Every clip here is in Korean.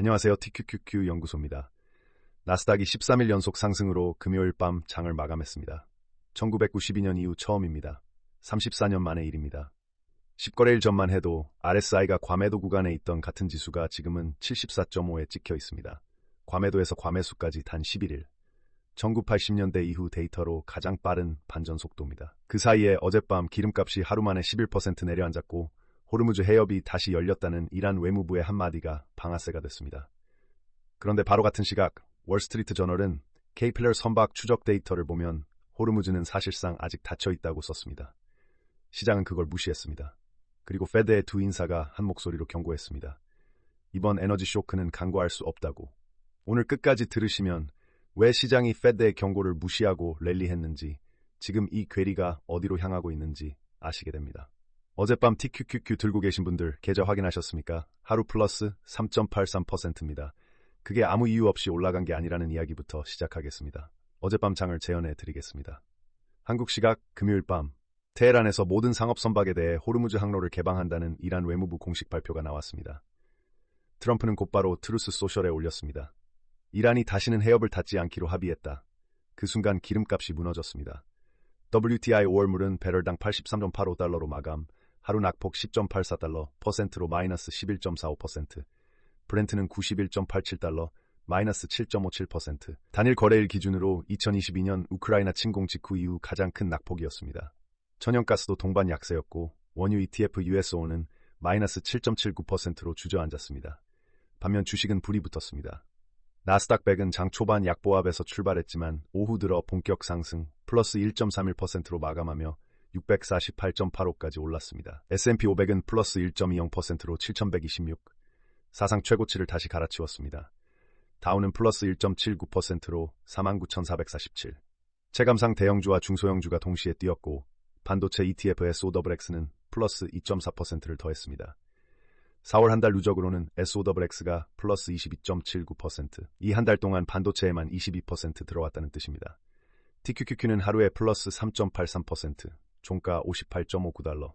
안녕하세요. TQQQ 연구소입니다. 나스닥이 13일 연속 상승으로 금요일 밤 장을 마감했습니다. 1992년 이후 처음입니다. 34년 만의 일입니다. 10거래일 전만 해도 RSI가 과매도 구간에 있던 같은 지수가 지금은 74.5에 찍혀 있습니다. 과매도에서 과매수까지 단 11일. 1980년대 이후 데이터로 가장 빠른 반전 속도입니다. 그 사이에 어젯밤 기름값이 하루 만에 11% 내려앉았고 호르무즈 해협이 다시 열렸다는 이란 외무부의 한마디가 방아쇠가 됐습니다. 그런데 바로 같은 시각 월스트리트 저널은 케이플러 선박 추적 데이터를 보면 호르무즈는 사실상 아직 닫혀 있다고 썼습니다. 시장은 그걸 무시했습니다. 그리고 페드의 두 인사가 한 목소리로 경고했습니다. 이번 에너지 쇼크는 간과할 수 없다고. 오늘 끝까지 들으시면 왜 시장이 페드의 경고를 무시하고 랠리했는지, 지금 이 괴리가 어디로 향하고 있는지 아시게 됩니다. 어젯밤 TQQQ 들고 계신 분들 계좌 확인하셨습니까? 하루 플러스 3.83%입니다. 그게 아무 이유 없이 올라간 게 아니라는 이야기부터 시작하겠습니다. 어젯밤 장을 재현해 드리겠습니다. 한국 시각 금요일 밤, 테헤란에서 모든 상업 선박에 대해 호르무즈 항로를 개방한다는 이란 외무부 공식 발표가 나왔습니다. 트럼프는 곧바로 트루스 소셜에 올렸습니다. 이란이 다시는 해협을 닫지 않기로 합의했다. 그 순간 기름값이 무너졌습니다. WTI 5월물은 배럴당 83.85달러로 마감, 하루 낙폭 10.84달러, 퍼센트로 마이너스 11.45%, 브렌트는 91.87달러, 마이너스 7.57%, 단일 거래일 기준으로 2022년 우크라이나 침공 직후 이후 가장 큰 낙폭이었습니다. 천연가스도 동반 약세였고 원유 ETF USO는 마이너스 7.79%로 주저앉았습니다. 반면 주식은 불이 붙었습니다. 나스닥 100은 장 초반 약보합에서 출발했지만 오후 들어 본격 상승 플러스 1.31%로 마감하며 648.85까지 올랐습니다. S&P 500은 플러스 1.20%로 7126, 사상 최고치를 다시 갈아치웠습니다. 다우는 플러스 1.79%로 49,447. 체감상 대형주와 중소형주가 동시에 뛰었고 반도체 ETF SOXX는 플러스 2.4%를 더했습니다. 4월 한 달 누적으로는 SOXX가 플러스 22.79%, 이 한 달 동안 반도체에만 22% 들어왔다는 뜻입니다. TQQQ는 하루에 플러스 3.83%, 종가 58.59달러.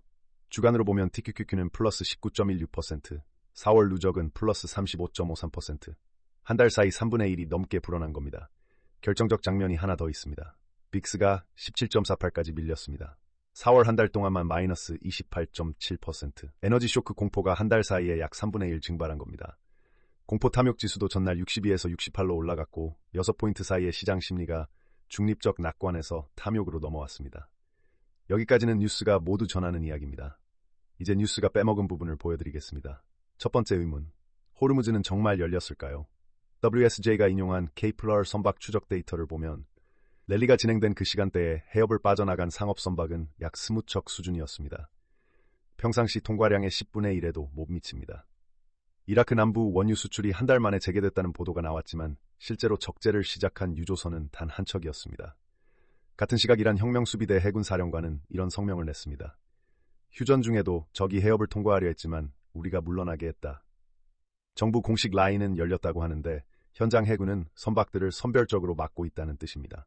주간으로 보면 TQQQ는 플러스 19.16%, 4월 누적은 플러스 35.53%. 한 달 사이 3분의 1이 넘게 불어난 겁니다. 결정적 장면이 하나 더 있습니다. 빅스가 17.48까지 밀렸습니다. 4월 한 달 동안만 마이너스 28.7%. 에너지 쇼크 공포가 한 달 사이에 약 3분의 1 증발한 겁니다. 공포 탐욕 지수도 전날 62에서 68로 올라갔고 6포인트 사이의 시장 심리가 중립적 낙관에서 탐욕으로 넘어왔습니다. 여기까지는 뉴스가 모두 전하는 이야기입니다. 이제 뉴스가 빼먹은 부분을 보여드리겠습니다. 첫 번째 의문, 호르무즈는 정말 열렸을까요? WSJ가 인용한 케이플러 선박 추적 데이터를 보면 랠리가 진행된 그 시간대에 해협을 빠져나간 상업 선박은 약 20척 수준이었습니다. 평상시 통과량의 10분의 1에도 못 미칩니다. 이라크 남부 원유 수출이 한 달 만에 재개됐다는 보도가 나왔지만 실제로 적재를 시작한 유조선은 단 한 척이었습니다. 같은 시각 이란 혁명수비대 해군 사령관은 이런 성명을 냈습니다. 휴전 중에도 적이 해협을 통과하려 했지만 우리가 물러나게 했다. 정부 공식 라인은 열렸다고 하는데 현장 해군은 선박들을 선별적으로 막고 있다는 뜻입니다.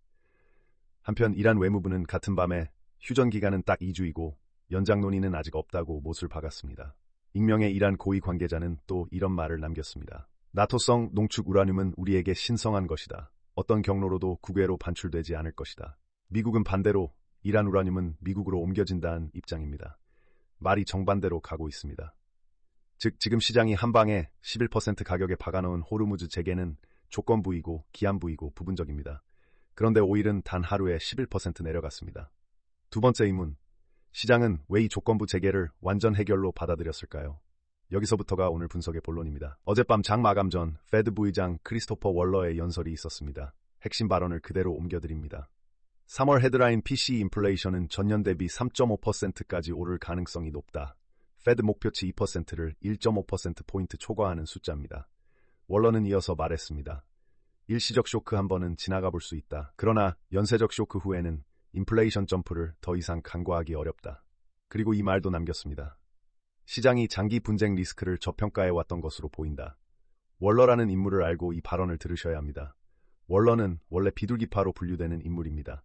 한편 이란 외무부는 같은 밤에 휴전 기간은 딱 2주이고 연장 논의는 아직 없다고 못을 박았습니다. 익명의 이란 고위 관계자는 또 이런 말을 남겼습니다. 나토성 농축 우라늄은 우리에게 신성한 것이다. 어떤 경로로도 국외로 반출되지 않을 것이다. 미국은 반대로 이란 우라늄은 미국으로 옮겨진다는 입장입니다. 말이 정반대로 가고 있습니다. 즉 지금 시장이 한방에 11% 가격에 박아놓은 호르무즈 재개는 조건부이고 기한부이고 부분적입니다. 그런데 오일은 단 하루에 11% 내려갔습니다. 두 번째 의문, 시장은 왜 이 조건부 재개를 완전 해결로 받아들였을까요? 여기서부터가 오늘 분석의 본론입니다. 어젯밤 장 마감 전 페드 부의장 크리스토퍼 월러의 연설이 있었습니다. 핵심 발언을 그대로 옮겨드립니다. 3월 헤드라인 PCE 인플레이션은 전년 대비 3.5%까지 오를 가능성이 높다. 페드 목표치 2%를 1.5%포인트 초과하는 숫자입니다. 월러는 이어서 말했습니다. 일시적 쇼크 한 번은 지나가 볼 수 있다. 그러나 연쇄적 쇼크 후에는 인플레이션 점프를 더 이상 간과하기 어렵다. 그리고 이 말도 남겼습니다. 시장이 장기 분쟁 리스크를 저평가해왔던 것으로 보인다. 월러라는 인물을 알고 이 발언을 들으셔야 합니다. 월러는 원래 비둘기파로 분류되는 인물입니다.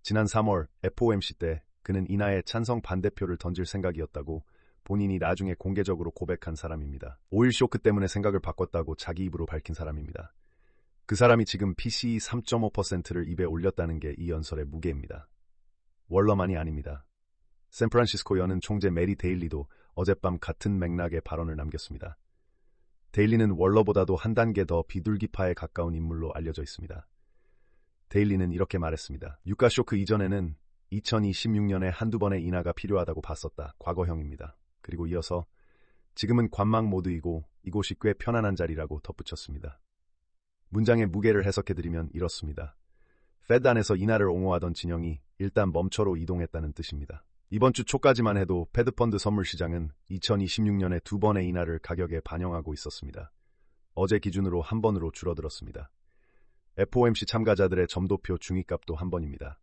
지난 3월 FOMC 때 그는 인하에 찬성 반대표를 던질 생각이었다고 본인이 나중에 공개적으로 고백한 사람입니다. 오일 쇼크 때문에 생각을 바꿨다고 자기 입으로 밝힌 사람입니다. 그 사람이 지금 PCE 3.5%를 입에 올렸다는 게 이 연설의 무게입니다. 월러만이 아닙니다. 샌프란시스코 여는 총재 메리 데일리도 어젯밤 같은 맥락의 발언을 남겼습니다. 데일리는 월러보다도 한 단계 더 비둘기파에 가까운 인물로 알려져 있습니다. 데일리는 이렇게 말했습니다. 유가 쇼크 이전에는 2026년에 한두 번의 인하가 필요하다고 봤었다. 과거형입니다. 그리고 이어서 지금은 관망 모드이고 이곳이 꽤 편안한 자리라고 덧붙였습니다. 문장의 무게를 해석해드리면 이렇습니다. 페드 안에서 인하를 옹호하던 진영이 일단 멈춰로 이동했다는 뜻입니다. 이번 주 초까지만 해도 페드펀드 선물 시장은 2026년에 두 번의 인하를 가격에 반영하고 있었습니다. 어제 기준으로 한 번으로 줄어들었습니다. FOMC 참가자들의 점도표 중위값도 한 번입니다.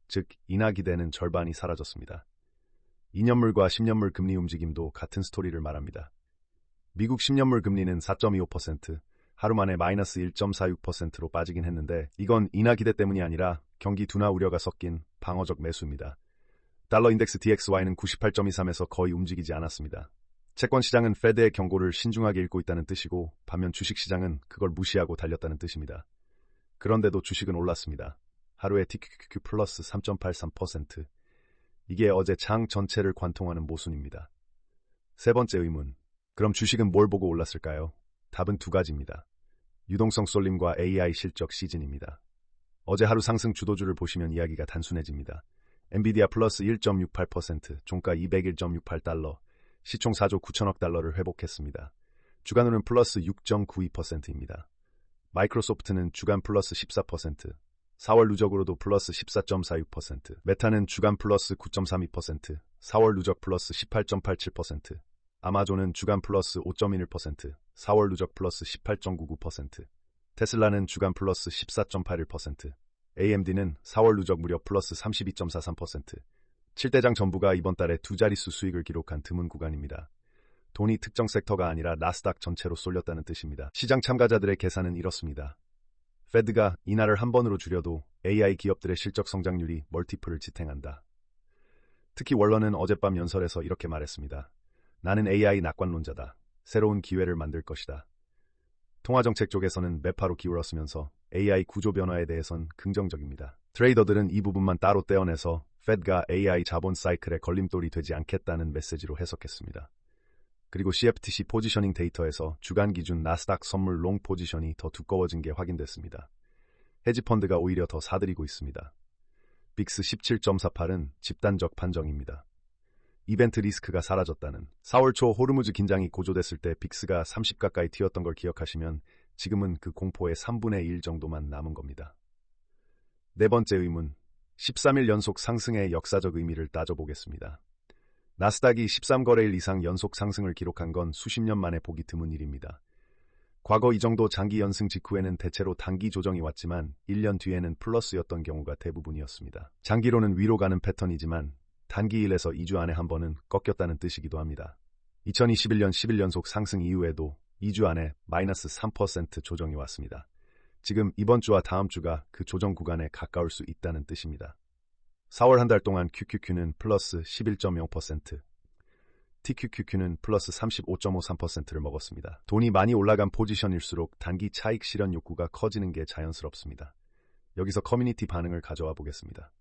즉, 인하 기대는 절반이 사라졌습니다. 2년물과 10년물 금리 움직임도 같은 스토리를 말합니다. 미국 10년물 금리는 4.25%, 하루 만에 마이너스 1.46%로 빠지긴 했는데 이건 인하 기대 때문이 아니라 경기 둔화 우려가 섞인 방어적 매수입니다. 달러 인덱스 DXY는 98.23에서 거의 움직이지 않았습니다. 채권 시장은 페드의 경고를 신중하게 읽고 있다는 뜻이고 반면 주식 시장은 그걸 무시하고 달렸다는 뜻입니다. 그런데도 주식은 올랐습니다. 하루에 TQQQ 플러스 3.83%. 이게 어제 장 전체를 관통하는 모순입니다. 세 번째 의문. 그럼 주식은 뭘 보고 올랐을까요? 답은 두 가지입니다. 유동성 쏠림과 AI 실적 시즌입니다. 어제 하루 상승 주도주를 보시면 이야기가 단순해집니다. 엔비디아 플러스 1.68%, 종가 201.68달러, 시총 4조 9천억 달러를 회복했습니다. 주간으로는 플러스 6.92%입니다. 마이크로소프트는 주간 플러스 14%, 4월 누적으로도 플러스 14.46%, 메타는 주간 플러스 9.32%, 4월 누적 플러스 18.87%, 아마존은 주간 플러스 5.11%, 4월 누적 플러스 18.99%, 테슬라는 주간 플러스 14.81%, AMD는 4월 누적 무려 플러스 32.43%, 7대장 전부가 이번 달에 두 자릿수 수익을 기록한 드문 구간입니다. 돈이 특정 섹터가 아니라 나스닥 전체로 쏠렸다는 뜻입니다. 시장 참가자들의 계산은 이렇습니다. 페드가 인하를 한 번으로 줄여도 AI 기업들의 실적 성장률이 멀티플을 지탱한다. 특히 월런은 어젯밤 연설에서 이렇게 말했습니다. 나는 AI 낙관론자다. 새로운 기회를 만들 것이다. 통화정책 쪽에서는 매파로 기울었으면서 AI 구조 변화에 대해선 긍정적입니다. 트레이더들은 이 부분만 따로 떼어내서 페드가 AI 자본 사이클에 걸림돌이 되지 않겠다는 메시지로 해석했습니다. 그리고 CFTC 포지셔닝 데이터에서 주간 기준 나스닥 선물 롱 포지션이 더 두꺼워진 게 확인됐습니다. 헤지펀드가 오히려 더 사들이고 있습니다. 빅스 17.48은 집단적 판정입니다. 이벤트 리스크가 사라졌다는 4월 초 호르무즈 긴장이 고조됐을 때 빅스가 30 가까이 튀었던 걸 기억하시면 지금은 그 공포의 3분의 1 정도만 남은 겁니다. 네 번째 의문, 13일 연속 상승의 역사적 의미를 따져보겠습니다. 나스닥이 13거래일 이상 연속 상승을 기록한 건 수십 년 만에 보기 드문 일입니다. 과거 이 정도 장기 연승 직후에는 대체로 단기 조정이 왔지만 1년 뒤에는 플러스였던 경우가 대부분이었습니다. 장기로는 위로 가는 패턴이지만 단기 1에서 2주 안에 한 번은 꺾였다는 뜻이기도 합니다. 2021년 10일 연속 상승 이후에도 2주 안에 마이너스 3% 조정이 왔습니다. 지금 이번 주와 다음 주가 그 조정 구간에 가까울 수 있다는 뜻입니다. 4월 한 달 동안 QQQ는 플러스 11.0%, TQQQ는 플러스 35.53%를 먹었습니다. 돈이 많이 올라간 포지션일수록 단기 차익 실현 욕구가 커지는 게 자연스럽습니다. 여기서 커뮤니티 반응을 가져와 보겠습니다.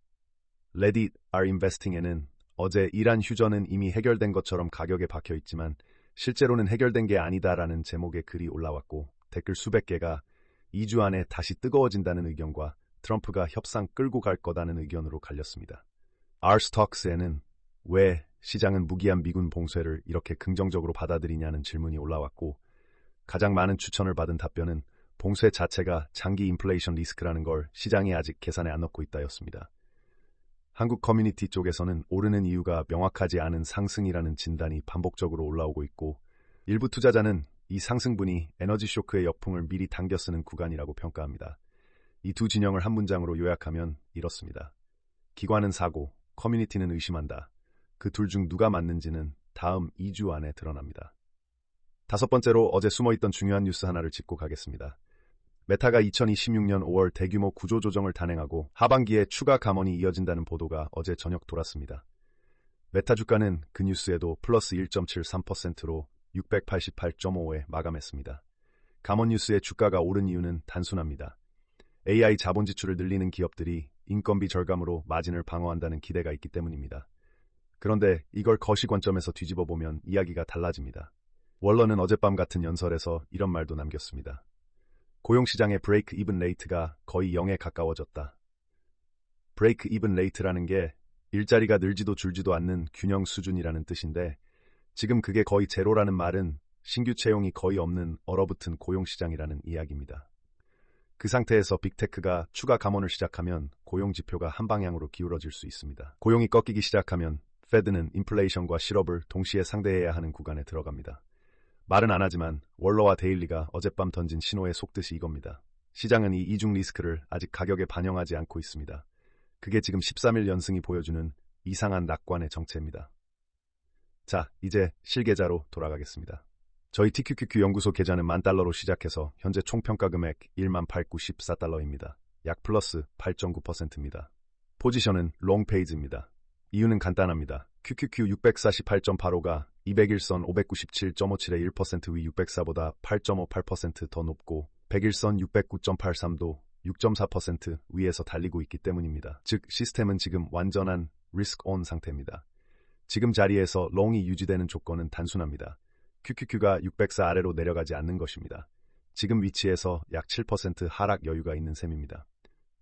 Reddit are investing에는 어제 이란 휴전은 이미 해결된 것처럼 가격에 박혀 있지만 실제로는 해결된 게 아니다라는 제목의 글이 올라왔고 댓글 수백 개가 2주 안에 다시 뜨거워진다는 의견과 트럼프가 협상 끌고 갈 거다는 의견으로 갈렸습니다. Rstocks에는 왜 시장은 무기한 미군 봉쇄를 이렇게 긍정적으로 받아들이냐는 질문이 올라왔고 가장 많은 추천을 받은 답변은 봉쇄 자체가 장기 인플레이션 리스크라는 걸 시장이 아직 계산에 안 넣고 있다였습니다. 한국 커뮤니티 쪽에서는 오르는 이유가 명확하지 않은 상승이라는 진단이 반복적으로 올라오고 있고 일부 투자자는 이 상승분이 에너지 쇼크의 역풍을 미리 당겨 쓰는 구간이라고 평가합니다. 이 두 진영을 한 문장으로 요약하면 이렇습니다. 기관은 사고, 커뮤니티는 의심한다. 그 둘 중 누가 맞는지는 다음 2주 안에 드러납니다. 다섯 번째로 어제 숨어있던 중요한 뉴스 하나를 짚고 가겠습니다. 메타가 2026년 5월 대규모 구조조정을 단행하고 하반기에 추가 감원이 이어진다는 보도가 어제 저녁 돌았습니다. 메타 주가는 그 뉴스에도 플러스 1.73%로 688.5에 마감했습니다. 감원 뉴스의 주가가 오른 이유는 단순합니다. AI 자본 지출을 늘리는 기업들이 인건비 절감으로 마진을 방어한다는 기대가 있기 때문입니다. 그런데 이걸 거시 관점에서 뒤집어 보면 이야기가 달라집니다. 월러는 어젯밤 같은 연설에서 이런 말도 남겼습니다. 고용시장의 브레이크 이븐 레이트가 거의 0에 가까워졌다. 브레이크 이븐 레이트라는 게 일자리가 늘지도 줄지도 않는 균형 수준이라는 뜻인데 지금 그게 거의 제로라는 말은 신규 채용이 거의 없는 얼어붙은 고용시장이라는 이야기입니다. 그 상태에서 빅테크가 추가 감원을 시작하면 고용 지표가 한 방향으로 기울어질 수 있습니다. 고용이 꺾이기 시작하면 페드는 인플레이션과 실업을 동시에 상대해야 하는 구간에 들어갑니다. 말은 안 하지만 월러와 데일리가 어젯밤 던진 신호의 속뜻이 이겁니다. 시장은 이 이중 리스크를 아직 가격에 반영하지 않고 있습니다. 그게 지금 13일 연승이 보여주는 이상한 낙관의 정체입니다. 자, 이제 실계좌로 돌아가겠습니다. 저희 TQQQ 연구소 계좌는 $10,000로 시작해서 현재 총평가 금액 18,994달러입니다. 약 플러스 8.9%입니다. 포지션은 롱 페이즈입니다. 이유는 간단합니다. QQQ 648.85가 200일선 597.57의 1% 위 604보다 8.58% 더 높고 100일선 609.83도 6.4% 위에서 달리고 있기 때문입니다. 즉 시스템은 지금 완전한 리스크 온 상태입니다. 지금 자리에서 롱이 유지되는 조건은 단순합니다. QQQ가 604 아래로 내려가지 않는 것입니다. 지금 위치에서 약 7% 하락 여유가 있는 셈입니다.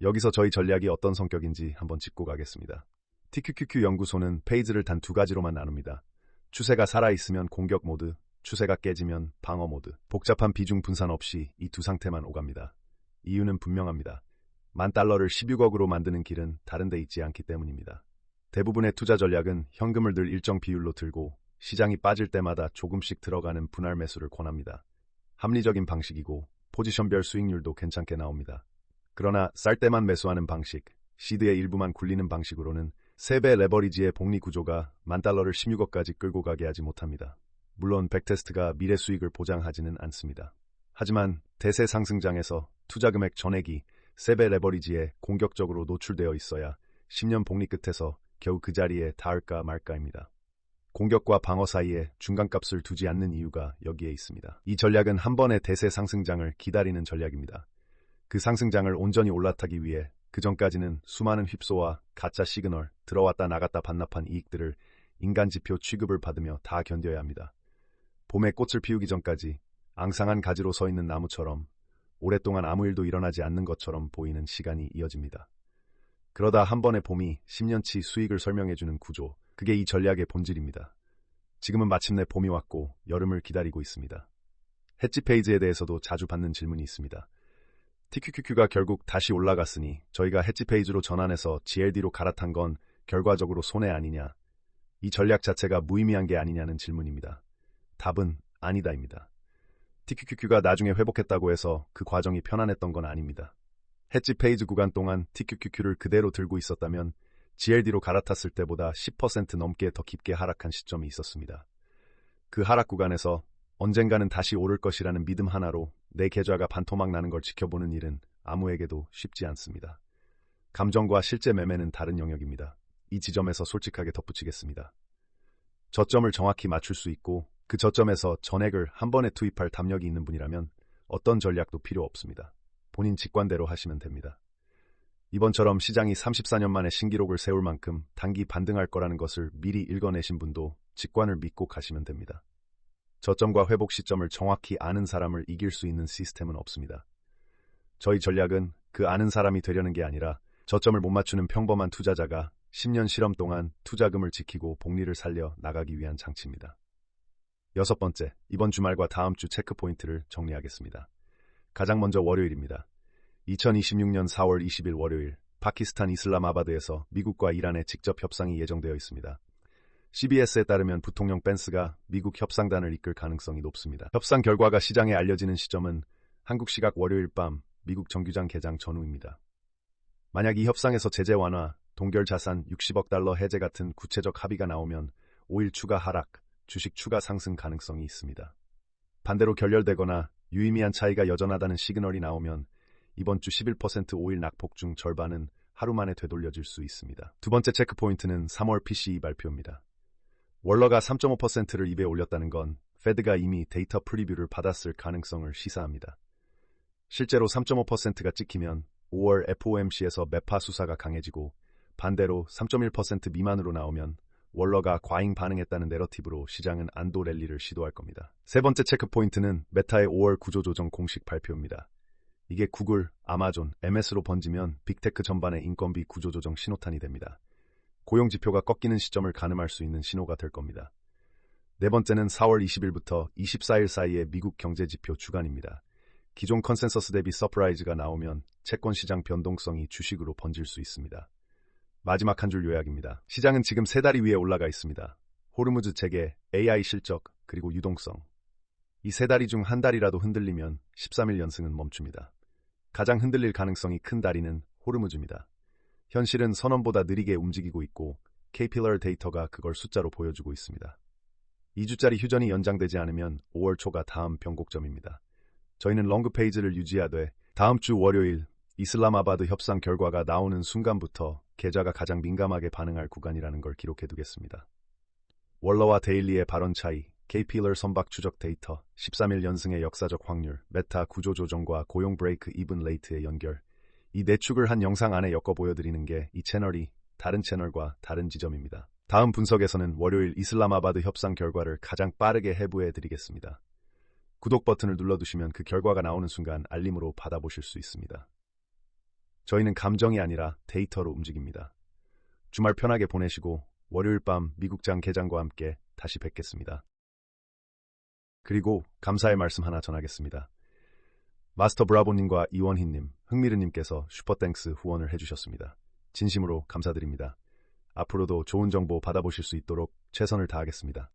여기서 저희 전략이 어떤 성격인지 한번 짚고 가겠습니다. TQQQ 연구소는 페이지를 단 두 가지로만 나눕니다. 추세가 살아있으면 공격 모드, 추세가 깨지면 방어 모드. 복잡한 비중 분산 없이 이 두 상태만 오갑니다. 이유는 분명합니다. $10,000를 16억으로 만드는 길은 다른 데 있지 않기 때문입니다. 대부분의 투자 전략은 현금을 늘 일정 비율로 들고 시장이 빠질 때마다 조금씩 들어가는 분할 매수를 권합니다. 합리적인 방식이고 포지션별 수익률도 괜찮게 나옵니다. 그러나 쌀 때만 매수하는 방식, 시드의 일부만 굴리는 방식으로는 3배 레버리지의 복리 구조가 $10,000를 16억까지 끌고 가게 하지 못합니다. 물론 백테스트가 미래 수익을 보장하지는 않습니다. 하지만 대세 상승장에서 투자 금액 전액이 3배 레버리지에 공격적으로 노출되어 있어야 10년 복리 끝에서 겨우 그 자리에 닿을까 말까입니다. 공격과 방어 사이에 중간값을 두지 않는 이유가 여기에 있습니다. 이 전략은 한 번의 대세 상승장을 기다리는 전략입니다. 그 상승장을 온전히 올라타기 위해 그 전까지는 수많은 휩소와 가짜 시그널, 들어왔다 나갔다 반납한 이익들을 인간지표 취급을 받으며 다 견뎌야 합니다. 봄에 꽃을 피우기 전까지 앙상한 가지로 서 있는 나무처럼 오랫동안 아무 일도 일어나지 않는 것처럼 보이는 시간이 이어집니다. 그러다 한 번의 봄이 10년치 수익을 설명해주는 구조, 그게 이 전략의 본질입니다. 지금은 마침내 봄이 왔고 여름을 기다리고 있습니다. 해지 페이지에 대해서도 자주 받는 질문이 있습니다. TQQQ가 결국 다시 올라갔으니 저희가 해지 페이지로 전환해서 GLD로 갈아탄 건 결과적으로 손해 아니냐, 이 전략 자체가 무의미한 게 아니냐는 질문입니다. 답은 아니다입니다. TQQQ가 나중에 회복했다고 해서 그 과정이 편안했던 건 아닙니다. 해지 페이지 구간 동안 TQQQ를 그대로 들고 있었다면 GLD로 갈아탔을 때보다 10% 넘게 더 깊게 하락한 시점이 있었습니다. 그 하락 구간에서 언젠가는 다시 오를 것이라는 믿음 하나로 내 계좌가 반토막 나는 걸 지켜보는 일은 아무에게도 쉽지 않습니다. 감정과 실제 매매는 다른 영역입니다. 이 지점에서 솔직하게 덧붙이겠습니다. 저점을 정확히 맞출 수 있고 그 저점에서 전액을 한 번에 투입할 담력이 있는 분이라면 어떤 전략도 필요 없습니다. 본인 직관대로 하시면 됩니다. 이번처럼 시장이 34년 만에 신기록을 세울 만큼 단기 반등할 거라는 것을 미리 읽어내신 분도 직관을 믿고 가시면 됩니다. 저점과 회복 시점을 정확히 아는 사람을 이길 수 있는 시스템은 없습니다. 저희 전략은 그 아는 사람이 되려는 게 아니라 저점을 못 맞추는 평범한 투자자가 10년 실험 동안 투자금을 지키고 복리를 살려 나가기 위한 장치입니다. 6번째, 이번 주말과 다음 주 체크포인트를 정리하겠습니다. 가장 먼저 월요일입니다. 2026년 4월 20일 월요일, 파키스탄 이슬람아바드에서 미국과 이란의 직접 협상이 예정되어 있습니다. CBS에 따르면 부통령 펜스가 미국 협상단을 이끌 가능성이 높습니다. 협상 결과가 시장에 알려지는 시점은 한국 시각 월요일 밤 미국 정규장 개장 전후입니다. 만약 이 협상에서 제재 완화, 동결 자산 60억 달러 해제 같은 구체적 합의가 나오면 5일 추가 하락, 주식 추가 상승 가능성이 있습니다. 반대로 결렬되거나 유의미한 차이가 여전하다는 시그널이 나오면 이번 주 11% 5일 낙폭 중 절반은 하루 만에 되돌려질 수 있습니다. 두 번째 체크포인트는 3월 PCE 발표입니다. 월러가 3.5%를 입에 올렸다는 건 페드가 이미 데이터 프리뷰를 받았을 가능성을 시사합니다. 실제로 3.5%가 찍히면 5월 FOMC에서 매파 수사가 강해지고 반대로 3.1% 미만으로 나오면 월러가 과잉 반응했다는 내러티브로 시장은 안도 랠리를 시도할 겁니다. 세 번째 체크포인트는 메타의 5월 구조조정 공식 발표입니다. 이게 구글, 아마존, MS로 번지면 빅테크 전반의 인건비 구조조정 신호탄이 됩니다. 고용지표가 꺾이는 시점을 가늠할 수 있는 신호가 될 겁니다. 네 번째는 4월 20일부터 24일 사이의 미국 경제지표 주간입니다. 기존 컨센서스 대비 서프라이즈가 나오면 채권시장 변동성이 주식으로 번질 수 있습니다. 마지막 한 줄 요약입니다. 시장은 지금 세 다리 위에 올라가 있습니다. 호르무즈 체계, AI 실적, 그리고 유동성. 이 세 다리 중 한 다리라도 흔들리면 13일 연승은 멈춥니다. 가장 흔들릴 가능성이 큰 다리는 호르무즈입니다. 현실은 선언보다 느리게 움직이고 있고 K필러 데이터가 그걸 숫자로 보여주고 있습니다. 2주짜리 휴전이 연장되지 않으면 5월 초가 다음 변곡점입니다. 저희는 롱그 페이지를 유지하되 다음 주 월요일 이슬람아바드 협상 결과가 나오는 순간부터 계좌가 가장 민감하게 반응할 구간이라는 걸 기록해두겠습니다. 월러와 데일리의 발언 차이, K필러 선박 추적 데이터, 13일 연승의 역사적 확률, 메타 구조조정과 고용 브레이크 이븐 레이트의 연결, 이 네 축을 한 영상 안에 엮어 보여드리는 게 이 채널이 다른 채널과 다른 지점입니다. 다음 분석에서는 월요일 이슬람아바드 협상 결과를 가장 빠르게 해부해드리겠습니다. 구독 버튼을 눌러두시면 그 결과가 나오는 순간 알림으로 받아보실 수 있습니다. 저희는 감정이 아니라 데이터로 움직입니다. 주말 편하게 보내시고 월요일 밤 미국장 개장과 함께 다시 뵙겠습니다. 그리고 감사의 말씀 하나 전하겠습니다. 마스터 브라보님과 이원희님, 흥미르님께서 슈퍼땡스 후원을 해주셨습니다. 진심으로 감사드립니다. 앞으로도 좋은 정보 받아보실 수 있도록 최선을 다하겠습니다.